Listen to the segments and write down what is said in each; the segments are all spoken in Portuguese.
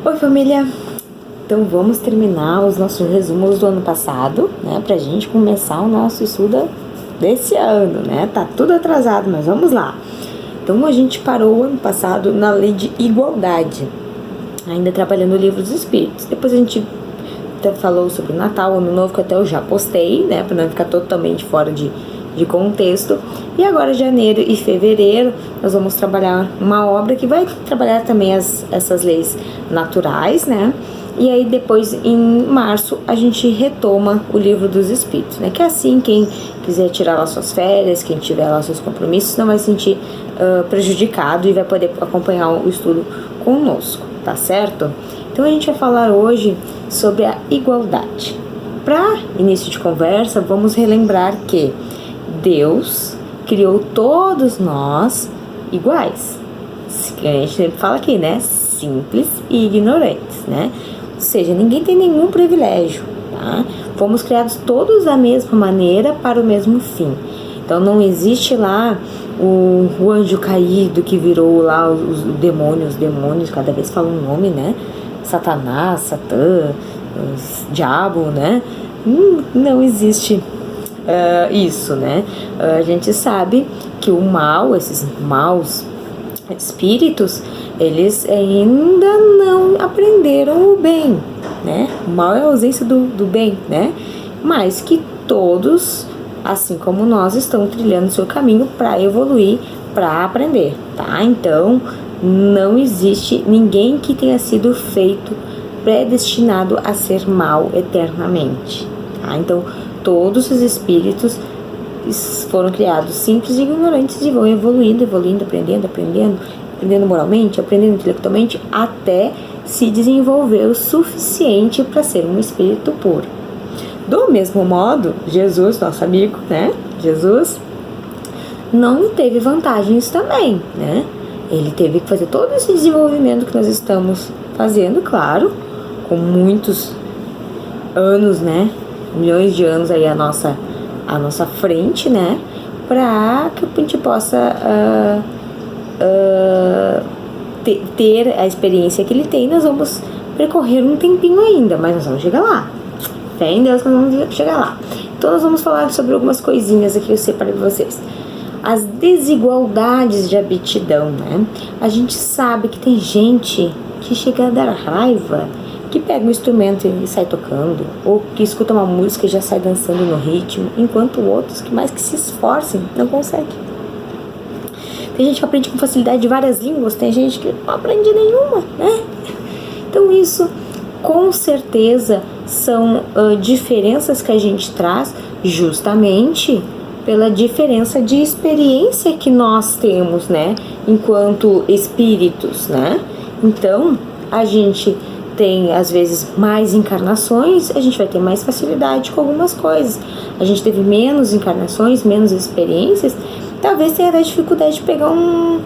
Oi, família! Então vamos terminar os nossos resumos do ano passado, né? Pra gente começar o nosso estudo desse ano, né? Tá tudo atrasado, mas vamos lá. Então a gente parou o ano passado na lei de igualdade, ainda trabalhando o livro dos Espíritos. Depois a gente falou sobre o Natal, Ano Novo, que até eu já postei, né? Pra não ficar totalmente fora de contexto. E agora, janeiro e fevereiro, nós vamos trabalhar uma obra que vai trabalhar também essas leis naturais, né? E aí depois, em março, a gente retoma o livro dos Espíritos, né? Que é assim, quem quiser tirar lá suas férias, quem tiver lá seus compromissos, não vai se sentir prejudicado e vai poder acompanhar o estudo conosco, tá certo? Então a gente vai falar hoje sobre a igualdade. Para início de conversa, vamos relembrar que Deus criou todos nós iguais. A gente sempre fala aqui, né? Simples e ignorantes, né? Ou seja, ninguém tem nenhum privilégio, tá? Fomos criados todos da mesma maneira para o mesmo fim. Então não existe lá o anjo caído que virou lá os demônios, cada vez falam um nome, né? Satanás, Satã, diabo, né? Não existe isso, né? A gente sabe que o mal, esses maus espíritos, eles ainda não aprenderam o bem, né? O mal é a ausência do bem, né? Mas que todos, assim como nós, estão trilhando seu caminho para evoluir, para aprender, tá? Então, não existe ninguém que tenha sido feito predestinado a ser mal eternamente, tá? Então, todos os espíritos foram criados simples e ignorantes e vão evoluindo, aprendendo moralmente, aprendendo intelectualmente, até se desenvolver o suficiente para ser um espírito puro. Do mesmo modo, Jesus, nosso amigo, né? Jesus não teve vantagens também, né? Ele teve que fazer todo esse desenvolvimento que nós estamos fazendo, claro, com muitos anos, né? Milhões de anos aí à nossa frente, né? Para que a gente possa ter a experiência que ele tem. Nós vamos percorrer um tempinho ainda, mas nós vamos chegar lá. Fé em Deus que nós vamos chegar lá. Então nós vamos falar sobre algumas coisinhas aqui que eu separei para vocês. As desigualdades de aptidão, né? A gente sabe que tem gente que chega a dar raiva, que pega um instrumento e sai tocando, ou que escuta uma música e já sai dançando no ritmo, enquanto outros, que mais que se esforcem, não conseguem. Tem gente que aprende com facilidade várias línguas, tem gente que não aprende nenhuma, né? Então isso, com certeza, são diferenças que a gente traz justamente pela diferença de experiência que nós temos, né? Enquanto espíritos, né? Então, a gente tem, às vezes, mais encarnações, a gente vai ter mais facilidade com algumas coisas. A gente teve menos encarnações, menos experiências, talvez tenha até dificuldade de pegar um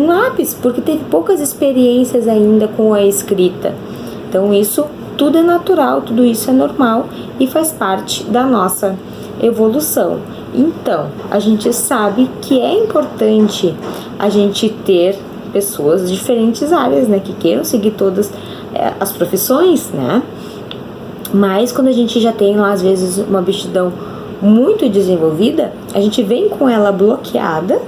lápis, porque teve poucas experiências ainda com a escrita. Então, isso tudo é natural, tudo isso é normal e faz parte da nossa evolução. Então, a gente sabe que é importante a gente ter pessoas de diferentes áreas, né, que queiram seguir todas as profissões, né? Mas quando a gente já tem lá, às vezes, uma aptidão muito desenvolvida, a gente vem com ela bloqueada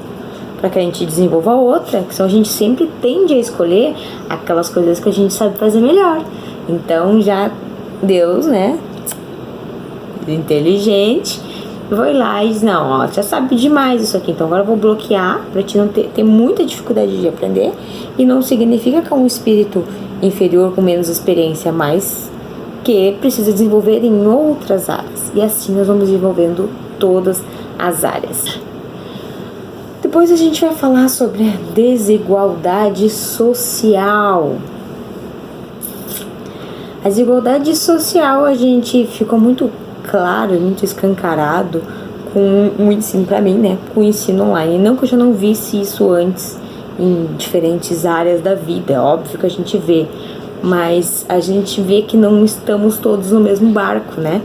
para que a gente desenvolva outra, que a gente sempre tende a escolher aquelas coisas que a gente sabe fazer melhor. Então, já Deus, né, inteligente, vai lá e diz, não, ó, já sabe demais isso aqui, então agora eu vou bloquear para te não ter muita dificuldade de aprender. E não significa que é um espírito inferior com menos experiência, mas que precisa desenvolver em outras áreas. E assim nós vamos desenvolvendo todas as áreas. Depois a gente vai falar sobre a desigualdade social. A desigualdade social, a gente ficou muito claro, muito escancarado com o ensino, para mim, né, com o ensino online. Não que eu já não visse isso antes em diferentes áreas da vida, é óbvio que a gente vê, mas a gente vê que não estamos todos no mesmo barco, né?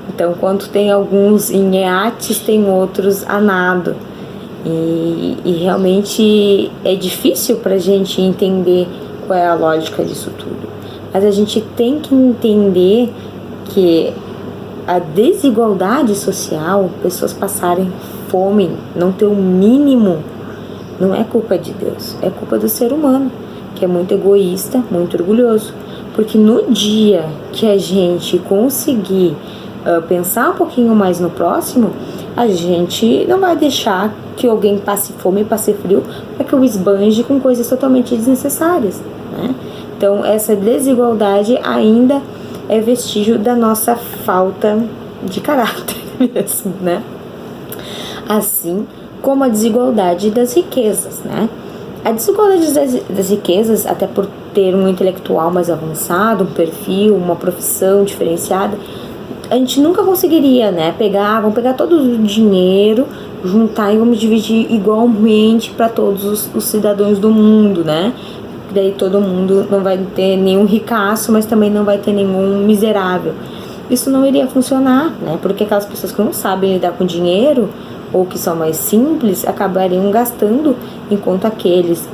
Então, enquanto tem alguns em iates, tem outros a nado. E realmente é difícil pra gente entender qual é a lógica disso tudo. mas a gente tem que entender que a desigualdade social, pessoas passarem fome, não ter o mínimo, não é culpa de Deus, é culpa do ser humano, que é muito egoísta, muito orgulhoso. Porque no dia que a gente conseguir pensar um pouquinho mais no próximo, a gente não vai deixar que alguém passe fome, passe frio, para que eu esbanje com coisas totalmente desnecessárias, né? Então, essa desigualdade ainda é vestígio da nossa falta de caráter mesmo, né? Assim como a desigualdade das riquezas, né? A desigualdade das riquezas, até por ter um intelectual mais avançado, um perfil, uma profissão diferenciada, a gente nunca conseguiria, né, vamos pegar todo o dinheiro, juntar e vamos dividir igualmente para todos os cidadãos do mundo, né? Daí todo mundo não vai ter nenhum ricaço, mas também não vai ter nenhum miserável. Isso não iria funcionar, né? Porque aquelas pessoas que não sabem lidar com dinheiro ou que são mais simples acabariam gastando, enquanto aqueles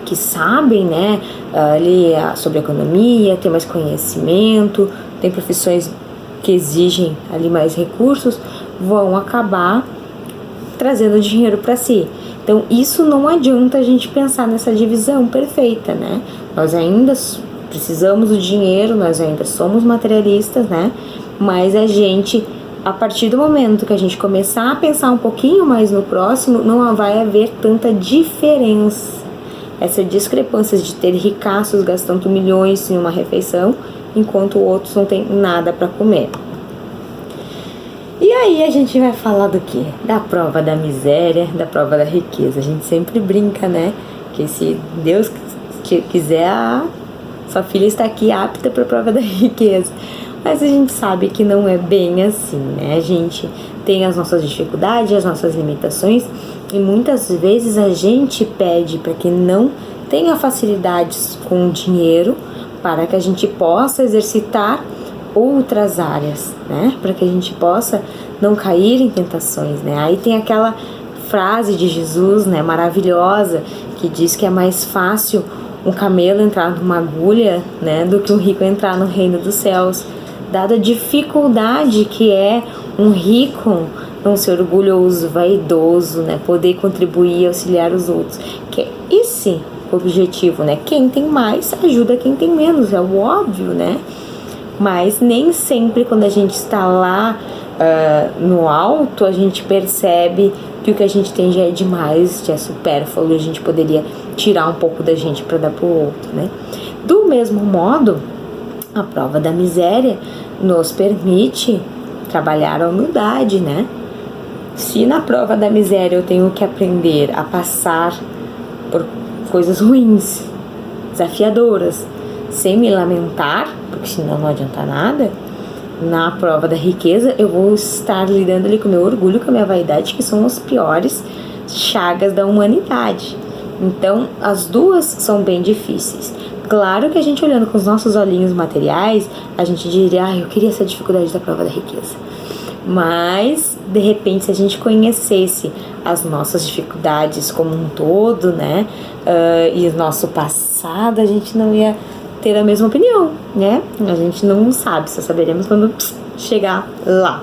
que sabem, né, ali sobre economia, tem mais conhecimento, tem profissões que exigem ali mais recursos, vão acabar trazendo dinheiro para si. Então, isso não adianta a gente pensar nessa divisão perfeita, né? Nós ainda precisamos do dinheiro, nós ainda somos materialistas, né? Mas a gente, a partir do momento que a gente começar a pensar um pouquinho mais no próximo, não vai haver tanta diferença. Essa discrepância de ter ricaços gastando milhões em uma refeição, enquanto outros não tem nada para comer. E aí a gente vai falar do quê? Da prova da miséria, da prova da riqueza. A gente sempre brinca, né? Que se Deus quiser, sua filha está aqui apta para a prova da riqueza. Mas a gente sabe que não é bem assim, né? A gente tem as nossas dificuldades, as nossas limitações, e muitas vezes a gente pede para que não tenha facilidades com o dinheiro, para que a gente possa exercitar outras áreas, né? Para que a gente possa não cair em tentações, né? Aí tem aquela frase de Jesus, né, maravilhosa, que diz que é mais fácil um camelo entrar numa agulha, né, do que um rico entrar no reino dos céus. Dada a dificuldade que é um rico não ser orgulhoso, vaidoso, né, poder contribuir, auxiliar os outros, que é esse o objetivo, né? Quem tem mais ajuda quem tem menos, é o óbvio, né? Mas nem sempre quando a gente está lá no alto, a gente percebe que o que a gente tem já é demais, já é supérfluo, a gente poderia tirar um pouco da gente para dar para o outro, né? Do mesmo modo, a prova da miséria nos permite trabalhar a humildade, né? Se na prova da miséria eu tenho que aprender a passar por coisas ruins, desafiadoras, sem me lamentar, porque senão não adianta nada, na prova da riqueza eu vou estar lidando ali com o meu orgulho, com a minha vaidade, que são as piores chagas da humanidade. Então, as duas são bem difíceis. Claro que a gente olhando com os nossos olhinhos materiais, a gente diria, eu queria essa dificuldade da prova da riqueza. Mas, de repente, se a gente conhecesse as nossas dificuldades como um todo, né, e o nosso passado, a gente não ia ter a mesma opinião, né? A gente não sabe, só saberemos quando chegar lá.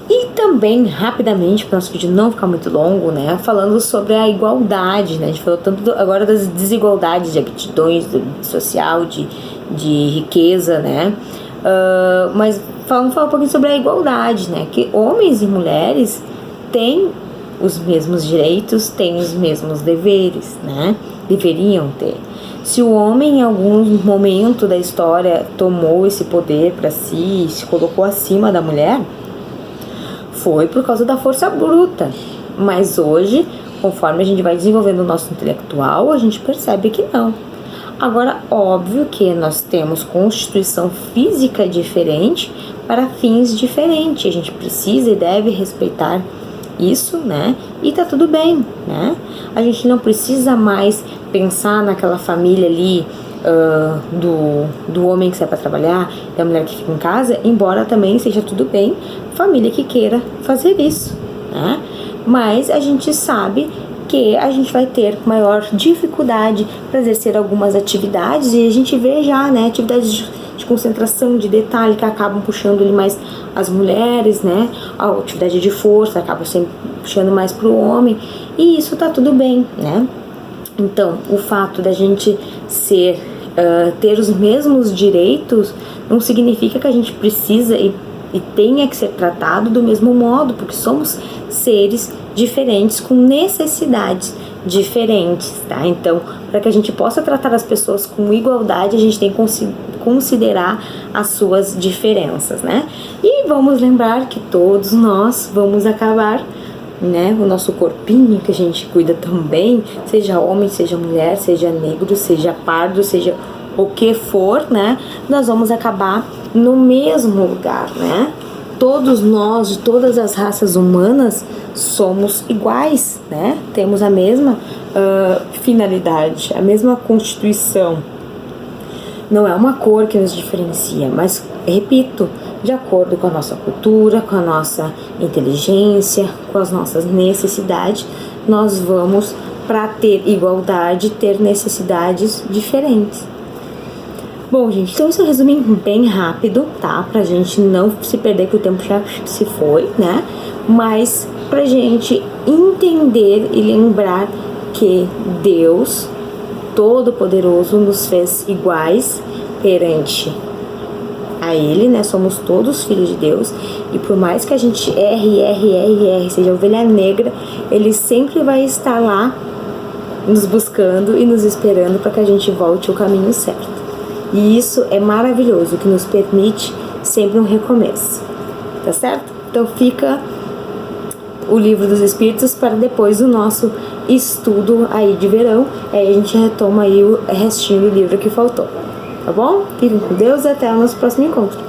E também, rapidamente, para o nosso vídeo não ficar muito longo, né, falando sobre a igualdade, né? A gente falou tanto agora das desigualdades de aptidões, social, de riqueza, né? Mas vamos falar um pouquinho sobre a igualdade, né? Que homens e mulheres têm os mesmos direitos, têm os mesmos deveres, né? Deveriam ter. Se o homem em algum momento da história tomou esse poder para si, se colocou acima da mulher, foi por causa da força bruta. Mas hoje, conforme a gente vai desenvolvendo o nosso intelectual, a gente percebe que não. Agora, óbvio que nós temos constituição física diferente para fins diferentes. A gente precisa e deve respeitar isso, né? E tá tudo bem, né? A gente não precisa mais pensar naquela família ali do homem que sai para trabalhar, da mulher que fica em casa, embora também seja tudo bem, família que queira fazer isso, né? Mas a gente sabe porque a gente vai ter maior dificuldade para exercer algumas atividades, e a gente vê já, né, atividades de concentração, de detalhe, que acabam puxando mais as mulheres, né, a atividade de força acaba sempre puxando mais para o homem, e isso tá tudo bem, né. Então, o fato da gente ter os mesmos direitos não significa que a gente precisa e tenha que ser tratado do mesmo modo, porque somos seres diferentes com necessidades diferentes, tá? Então, para que a gente possa tratar as pessoas com igualdade, a gente tem que considerar as suas diferenças, né? E vamos lembrar que todos nós vamos acabar, né, o nosso corpinho que a gente cuida também, seja homem, seja mulher, seja negro, seja pardo, seja o que for, né, nós vamos acabar no mesmo lugar, né? Todos nós, de todas as raças humanas, somos iguais, né? Temos a mesma finalidade, a mesma constituição. Não é uma cor que nos diferencia, mas, repito, de acordo com a nossa cultura, com a nossa inteligência, com as nossas necessidades, nós vamos, para ter igualdade, ter necessidades diferentes. Bom, gente, então esse é um resumo bem rápido, tá? Pra gente não se perder, que o tempo já se foi, né? Mas pra gente entender e lembrar que Deus Todo-Poderoso nos fez iguais perante a Ele, né? Somos todos filhos de Deus, e por mais que a gente erre, seja ovelha negra, Ele sempre vai estar lá nos buscando e nos esperando para que a gente volte ao caminho certo. E isso é maravilhoso, que nos permite sempre um recomeço, tá certo? Então fica o Livro dos Espíritos para depois do nosso estudo aí de verão. Aí a gente retoma aí o restinho do livro que faltou, tá bom? Fiquem com Deus e até o nosso próximo encontro.